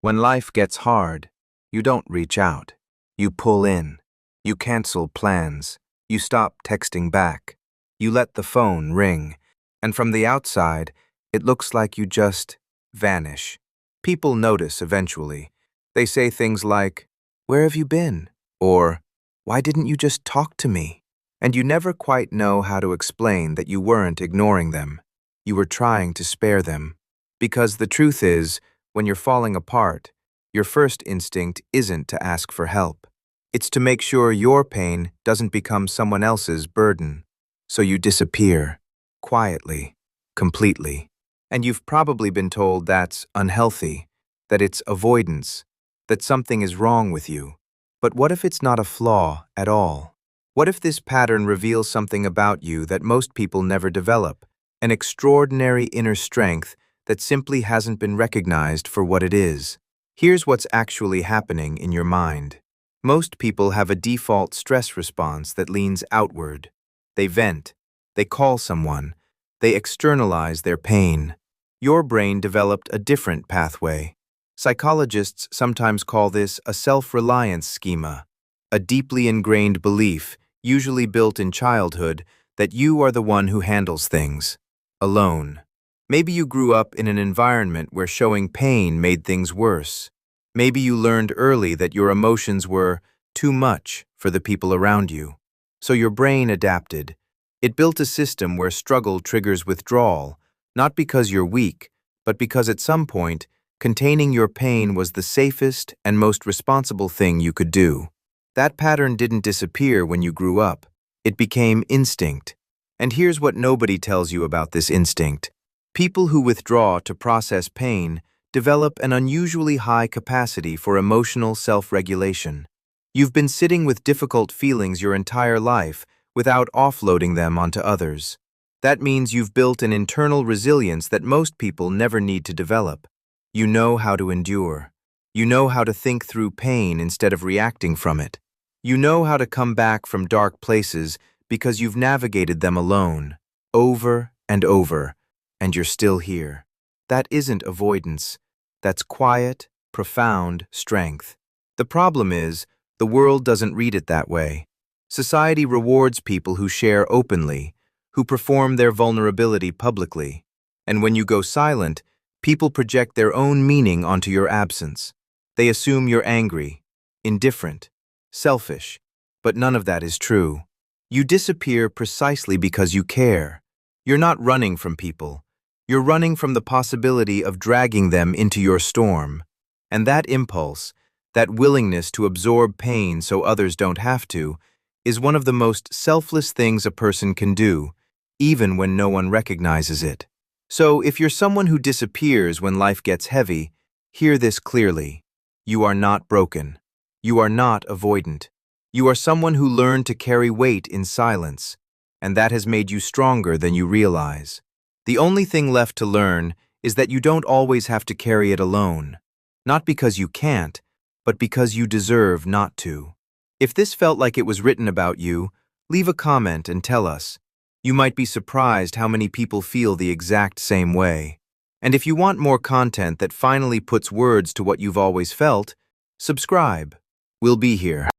When life gets hard, you don't reach out. You pull in. You cancel plans. You stop texting back. You let the phone ring. And from the outside, it looks like you just vanish. People notice eventually. They say things like, "Where have you been?" Or, "Why didn't you just talk to me?" And you never quite know how to explain that you weren't ignoring them. You were trying to spare them. Because the truth is, when you're falling apart, your first instinct isn't to ask for help. It's to make sure your pain doesn't become someone else's burden. So you disappear, quietly, completely. And you've probably been told that's unhealthy, that it's avoidance, that something is wrong with you. But what if it's not a flaw at all? What if this pattern reveals something about you that most people never develop, an extraordinary inner strength that simply hasn't been recognized for what it is? Here's what's actually happening in your mind. Most people have a default stress response that leans outward. They vent, they call someone, they externalize their pain. Your brain developed a different pathway. Psychologists sometimes call this a self-reliance schema, a deeply ingrained belief, usually built in childhood, that you are the one who handles things, alone. Maybe you grew up in an environment where showing pain made things worse. Maybe you learned early that your emotions were too much for the people around you. So your brain adapted. It built a system where struggle triggers withdrawal, not because you're weak, but because at some point, containing your pain was the safest and most responsible thing you could do. That pattern didn't disappear when you grew up. It became instinct. And here's what nobody tells you about this instinct. People who withdraw to process pain develop an unusually high capacity for emotional self-regulation. You've been sitting with difficult feelings your entire life without offloading them onto others. That means you've built an internal resilience that most people never need to develop. You know how to endure. You know how to think through pain instead of reacting from it. You know how to come back from dark places because you've navigated them alone, over and over, and you're still here. That isn't avoidance. That's quiet, profound strength. The problem is, the world doesn't read it that way. Society rewards people who share openly, who perform their vulnerability publicly. And when you go silent, people project their own meaning onto your absence. They assume you're angry, indifferent, selfish, but none of that is true. You disappear precisely because you care. You're not running from people. You're running from the possibility of dragging them into your storm. And that impulse, that willingness to absorb pain so others don't have to, is one of the most selfless things a person can do, even when no one recognizes it. So if you're someone who disappears when life gets heavy, hear this clearly. You are not broken. You are not avoidant. You are someone who learned to carry weight in silence, and that has made you stronger than you realize. The only thing left to learn is that you don't always have to carry it alone. Not because you can't, but because you deserve not to. If this felt like it was written about you, leave a comment and tell us. You might be surprised how many people feel the exact same way. And if you want more content that finally puts words to what you've always felt, subscribe. We'll be here.